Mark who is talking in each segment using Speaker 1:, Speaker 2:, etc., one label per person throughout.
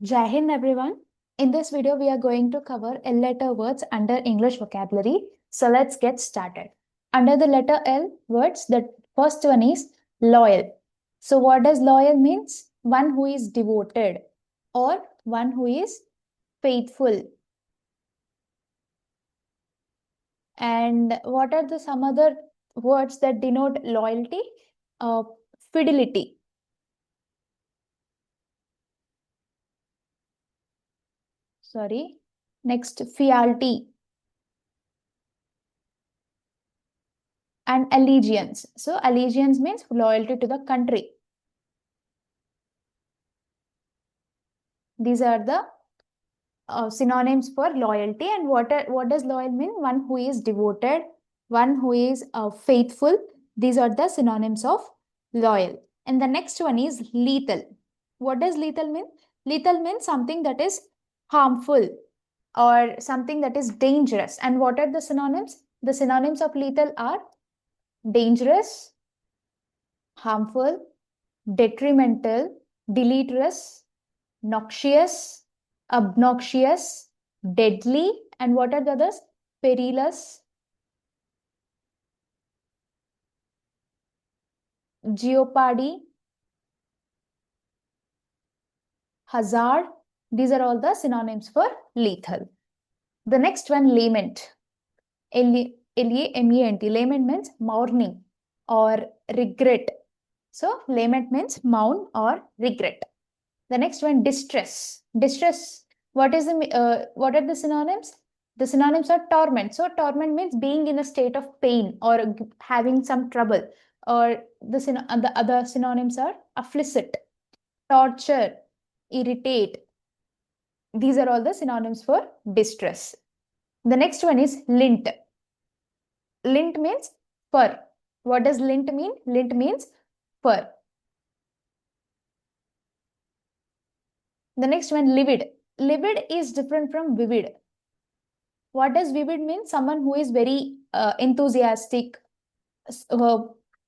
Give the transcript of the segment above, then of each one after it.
Speaker 1: Jai Hind everyone. In this video, we are going to cover L letter words under English vocabulary. So let's get started. Under the letter L words, the first one is loyal. So what does loyal means? One who is devoted or one who is faithful. And what are the some other words that denote loyalty? Fidelity. Sorry. Next, fealty. And allegiance. So allegiance means loyalty to the country. These are the synonyms for loyalty. And what does loyal mean? One who is devoted, one who is faithful. These are the synonyms of loyal. And the next one is lethal. What does lethal mean? Lethal means something that is harmful or something that is dangerous. And what are the synonyms? The synonyms of lethal are dangerous, harmful, detrimental, deleterious, noxious, obnoxious, deadly, and what are the others? Perilous, jeopardy, hazard. These are all the synonyms for lethal. The next one, lament. L-A-M-E-N-T. Lament means mourning or regret. So, lament means mourn or regret. The next one, distress. Distress. What are the synonyms? The synonyms are torment. So torment means being in a state of pain or having some trouble. Or the other synonyms are afflicted, torture, irritate. These are all the synonyms for distress. The next one is lint. Lint means fur. What does lint mean? Lint means fur. The next one, livid. Livid is different from vivid. What does vivid mean? Someone who is very enthusiastic,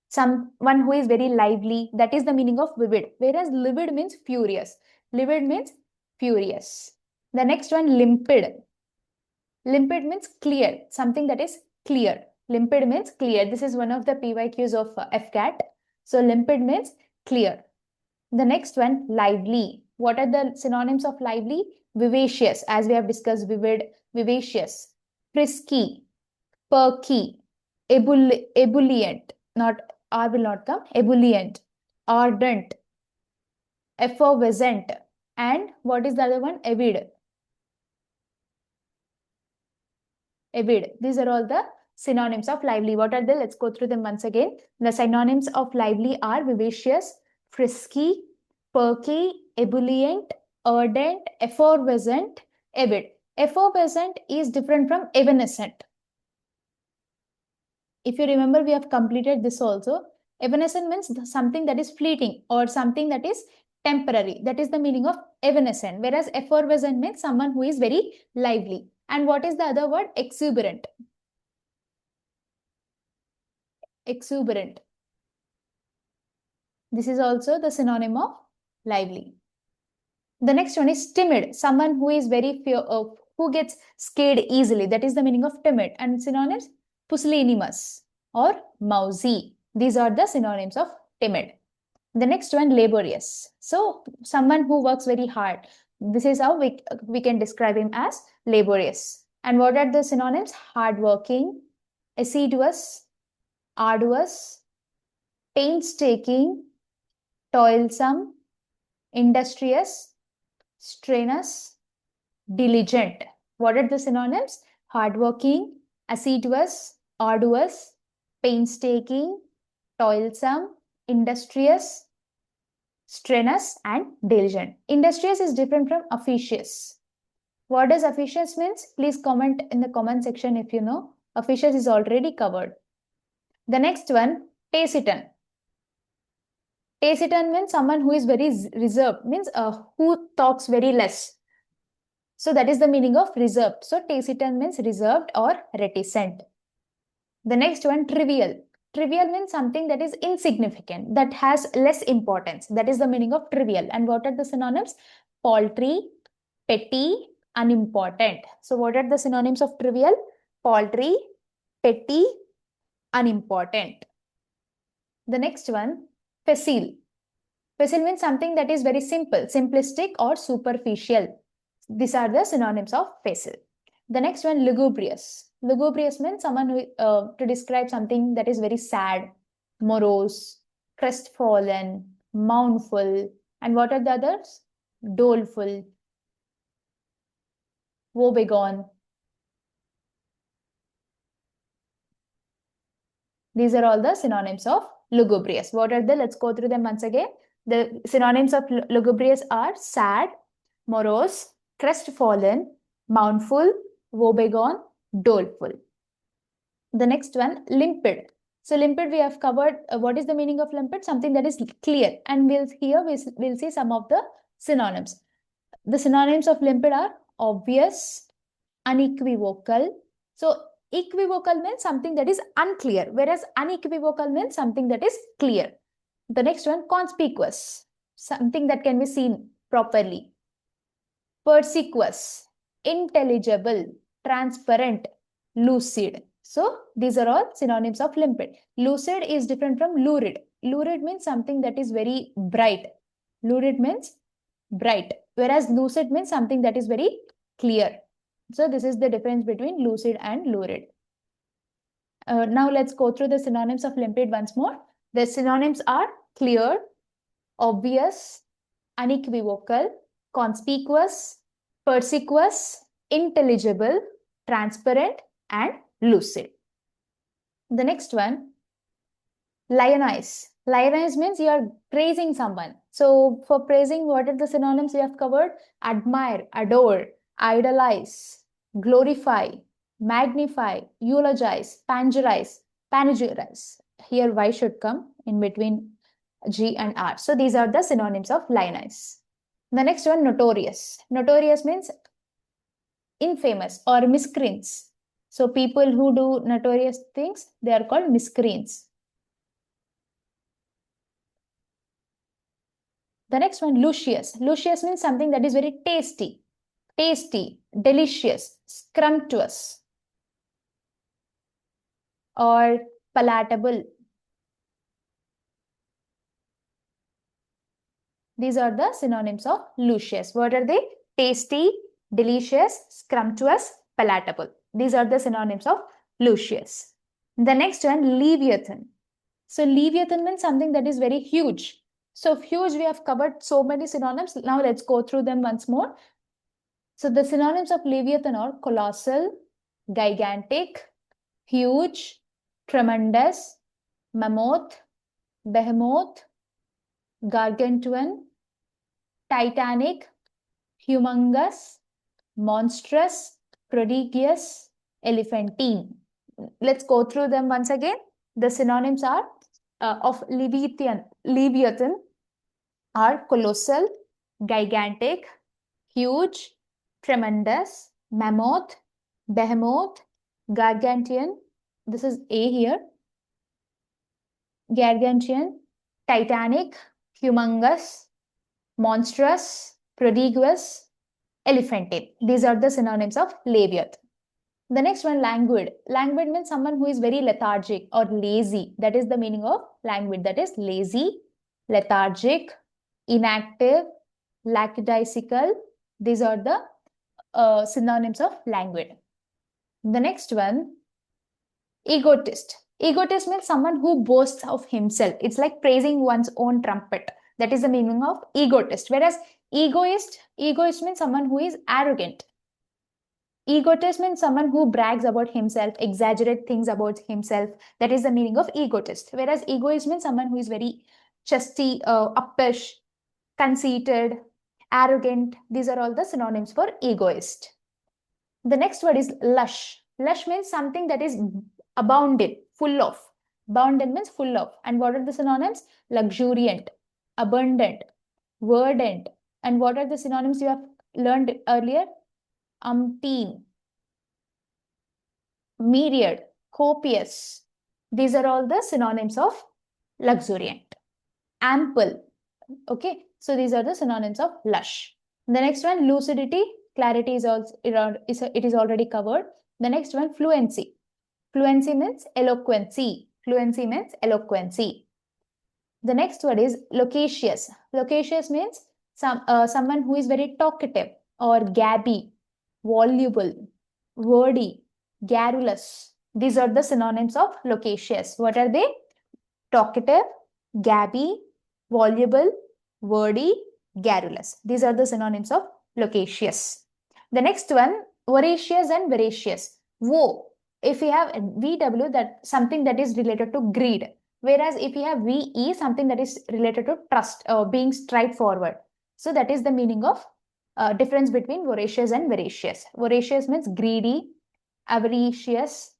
Speaker 1: someone who is very lively. That is the meaning of vivid. Whereas livid means furious. Livid means furious. The next one, limpid. Limpid means clear, something that is clear. Limpid means clear. This is one of the PYQs of FCAT. So limpid means clear. The next one, lively. What are the synonyms of lively? Vivacious, as we have discussed, vivid, vivacious, frisky, perky, ebullient, not R will not come, ebullient, ardent, effervescent, and what is the other one? Avid. Avid. These are all the synonyms of lively. What are they? Let's go through them once again. The synonyms of lively are vivacious, frisky, perky, ebullient, ardent, effervescent, avid. Effervescent is different from evanescent. If you remember, we have completed this also. Evanescent means something that is fleeting or something that is temporary. That is the meaning of evanescent. Whereas effervescent means someone who is very lively. And what is the other word? Exuberant. Exuberant. This is also the synonym of lively. The next one is timid. Someone who is very who gets scared easily. That is the meaning of timid. And synonyms, pusillanimous or mousy. These are the synonyms of timid. The next one, laborious. So someone who works very hard. This is how we can describe him as laborious. And what are the synonyms? Hardworking, assiduous, arduous, painstaking, toilsome, industrious, strenuous, diligent. What are the synonyms? Hardworking, assiduous, arduous, painstaking, toilsome, industrious, strenuous, and diligent. Industrious is different from officious. What does officious means? Please comment in the comment section if you know. Officious is already covered. The next one, taciturn. Taciturn means someone who is very reserved, means who talks very less. So that is the meaning of reserved. So taciturn means reserved or reticent. The next one, trivial. Trivial means something that is insignificant, that has less importance. That is the meaning of trivial. And what are the synonyms? paltry, petty, unimportant. So what are the synonyms of trivial? Paltry, petty, unimportant. The next one, facile. Facile means something that is very simple, simplistic or superficial. These are the synonyms of facile. The next one, lugubrious. Lugubrious means someone who, to describe something that is very sad, morose, crestfallen, mournful. And what are the others? Doleful, woebegone. These are all the synonyms of lugubrious. What are they? Let's go through them once again. The synonyms of lugubrious are sad, morose, crestfallen, mournful, woebegone, doleful. The next one, limpid. So limpid, we have covered. What is the meaning of limpid? Something that is clear. And we'll see some of the synonyms. The synonyms of limpid are obvious, unequivocal. So equivocal means something that is unclear, whereas unequivocal means something that is clear. The next one, conspicuous, something that can be seen properly. Perspicuous, intelligible, transparent, lucid. So these are all synonyms of limpid. Lucid is different from lurid. Lurid means something that is very bright. Lurid means bright, whereas lucid means something that is very clear. So this is the difference between lucid and lurid. Now let's go through the synonyms of limpid once more. The synonyms are clear, obvious, unequivocal, conspicuous, perspicuous, intelligible, transparent, and lucid. The next one, lionize. Lionize means you are praising someone. So for praising, what are the synonyms we have covered? Admire, adore, idolize, glorify, magnify, eulogize, panegyrize. Here Y should come in between G and R. So these are the synonyms of lionize. The next one, notorious. Notorious means infamous or miscreants. So people who do notorious things, they are called miscreants. The next one, luscious. Luscious means something that is very tasty, delicious, scrumptious, or palatable. These are the synonyms of luscious. What are they? Tasty, delicious, scrumptious, palatable. These are the synonyms of luscious. The next one, leviathan. So leviathan means something that is very huge. So huge, we have covered so many synonyms. Now let's go through them once more. So the synonyms of leviathan are colossal, gigantic, huge, tremendous, mammoth, behemoth, gargantuan, titanic, humongous, monstrous, prodigious, elephantine. Let's go through them once again. The synonyms are of leviathan are colossal, gigantic, huge, tremendous, mammoth, behemoth, gargantuan. This is A here. Gargantuan, titanic, humongous, monstrous, prodigious, elephantine. These are the synonyms of leviathan. The next one, languid. Languid means someone who is very lethargic or lazy. That is the meaning of languid. That is lazy, lethargic, inactive, lackadaisical. These are the synonyms of languid. The next one, egotist. Egotist means someone who boasts of himself. It's like praising one's own trumpet. That is the meaning of egotist. Whereas egoist means someone who is arrogant. Egotist means someone who brags about himself, exaggerate things about himself. That is the meaning of egotist. Whereas egoist means someone who is very chesty, uppish, conceited, arrogant. These are all the synonyms for egoist. The next word is lush. Lush means something that is abounded, full of. Bounded means full of. And what are the synonyms? Luxuriant, abundant, verdant. And what are the synonyms you have learned earlier? Umpteen, myriad, copious. These are all the synonyms of luxuriant. Ample. Okay, so these are the synonyms of lush. The next one, lucidity, clarity is also it is already covered. The next one, fluency. Fluency means eloquency. Fluency means eloquency. The next word is loquacious. Loquacious means someone who is very talkative or gabby, voluble, wordy, garrulous. These are the synonyms of loquacious. What are they? Talkative, gabby, voluble, wordy, garrulous. These are the synonyms of loquacious. The next one, voracious and voracious. Vo, if we have VW, that something that is related to greed. Whereas if you have VE, something that is related to trust or being straightforward. So that is the meaning of difference between voracious and voracious. Voracious means greedy, avaricious,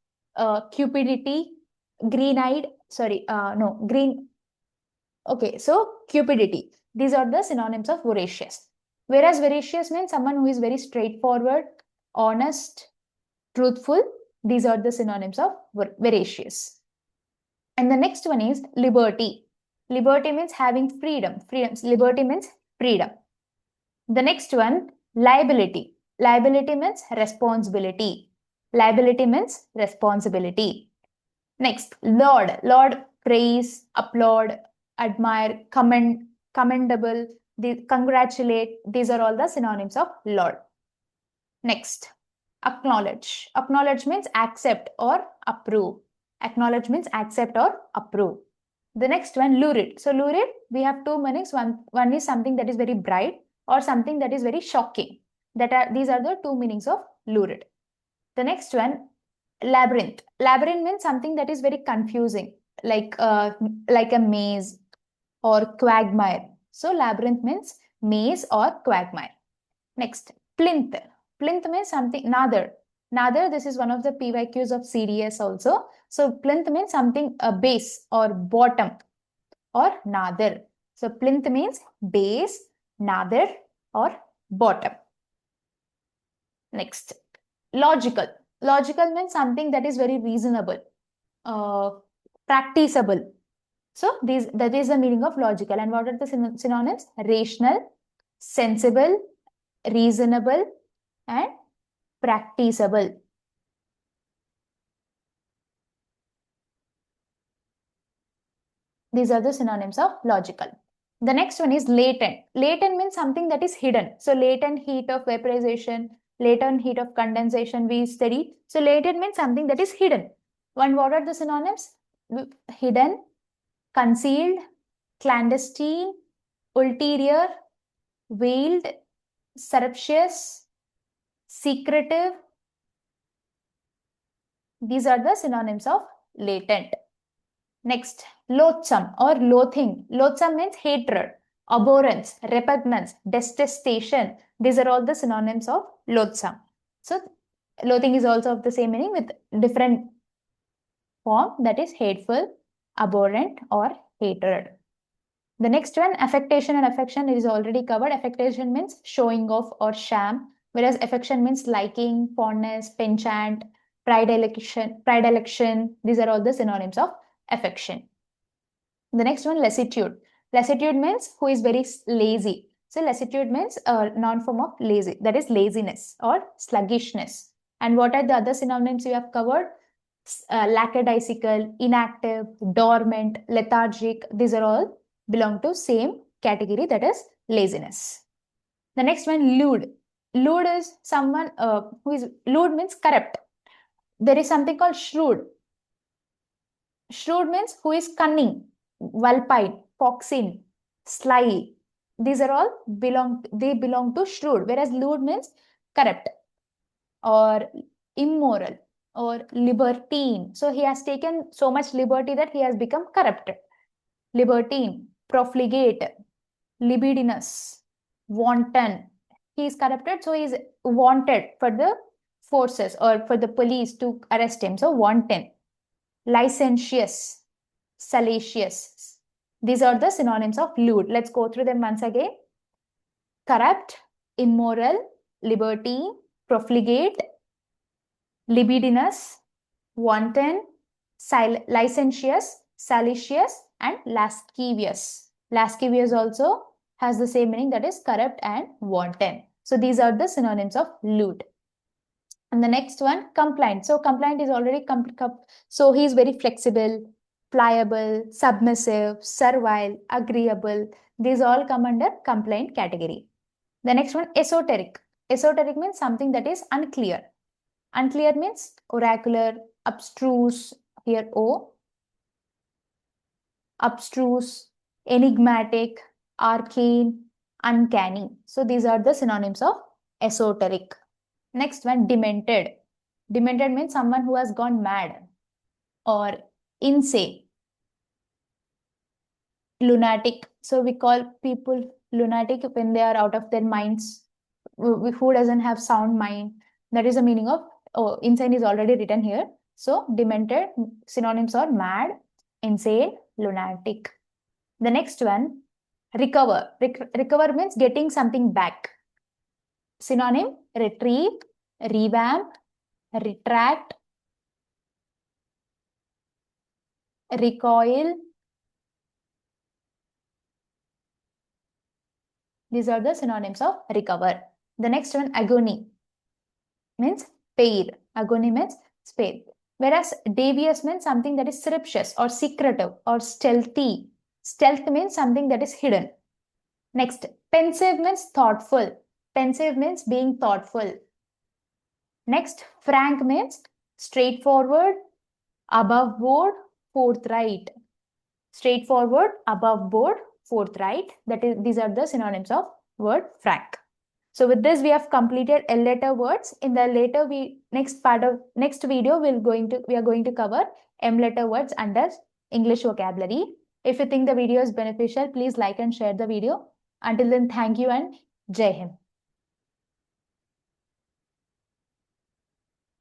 Speaker 1: cupidity, green-eyed, green. Okay, so cupidity. These are the synonyms of voracious. Whereas voracious means someone who is very straightforward, honest, truthful. These are the synonyms of voracious. And the next one is liberty. Liberty means having freedom. Liberty means freedom. The next one, liability. Liability means responsibility. Liability means responsibility. Next, laud. Laud, praise, applaud, admire, commend, commendable, congratulate. These are all the synonyms of laud. Next, acknowledge. Acknowledge means accept or approve. Acknowledge means accept or approve. The next one, lurid. So lurid, we have two meanings. One is something that is very bright or something that is very shocking. These are the two meanings of lurid. The next one, labyrinth. Labyrinth means something that is very confusing, like a maze or quagmire. So labyrinth means maze or quagmire. Next, plinth. Plinth means something, nather. Nather, this is one of the PYQs of CDS also. So plinth means something, a base or bottom or nather. So plinth means base, nather or bottom. Next, logical. Logical means something that is very reasonable, practicable. So that is the meaning of logical. And what are the synonyms? Rational, sensible, reasonable, and practicable. These are the synonyms of logical. The next one is latent. Latent means something that is hidden. So latent heat of vaporization, latent heat of condensation we study. So latent means something that is hidden. And what are the synonyms? Hidden, concealed, clandestine, ulterior, veiled, surreptitious, secretive. These are the synonyms of latent. Next, loathsome or loathing. Loathsome means hatred, abhorrence, repugnance, detestation. These are all the synonyms of loathsome. So, loathing is also of the same meaning with different form, that is hateful, abhorrent, or hatred. The next one, affectation and affection, is already covered. Affectation means showing off or sham, whereas affection means liking, fondness, penchant, pride election. These are all the synonyms of affection. The next one, lassitude. Lassitude means who is very lazy. So lassitude means a noun form of lazy, that is laziness or sluggishness. And what are the other synonyms we have covered? Lackadaisical, inactive, dormant, lethargic. These are all belong to same category, that is laziness. The next one, lewd. Lewd is someone who is, lewd means corrupt. There is something called shrewd. Shrewd means who is cunning, vulpine, foxine, sly. These are all belong to shrewd, whereas lewd means corrupt or immoral or libertine. So he has taken so much liberty that he has become corrupted. Libertine, profligate, libidinous, wanton. He is corrupted, so he is wanted for the forces or for the police to arrest him. So wanton, licentious, salacious. These are the synonyms of lewd. Let's go through them once again. Corrupt, immoral, libertine, profligate, libidinous, wanton, licentious, salacious, and lascivious. Lascivious also has the same meaning, that is corrupt and wanton. So these are the synonyms of lewd. And the next one, compliant. So compliant is already so he is very flexible, pliable, submissive, servile, agreeable. These all come under compliant category. The next one, esoteric. Esoteric means something that is unclear. Unclear means oracular, abstruse, here O, abstruse, enigmatic, arcane, uncanny. So these are the synonyms of esoteric. Next one, demented. Demented means someone who has gone mad or insane. Lunatic. So we call people lunatic when they are out of their minds, who doesn't have sound mind. That is the meaning of, oh, insane is already written here. So demented, synonyms are mad, insane, lunatic. The next one, recover. Recover means getting something back. Synonym, retrieve, revamp, retract, recoil. These are the synonyms of recover. The next one, agony, means spare. Agony means spare. Whereas devious means something that is surreptitious or secretive or stealthy. Stealth means something that is hidden. Next, pensive means thoughtful. Pensive means being thoughtful. Next, frank means straightforward, above board, forthright. Straightforward, above board, forthright. These are the synonyms of word frank. So with this, we have completed L letter words. In the next video, we are going to cover M letter words under English vocabulary. If you think the video is beneficial, please like and share the video. Until then, thank you and Jai Hind.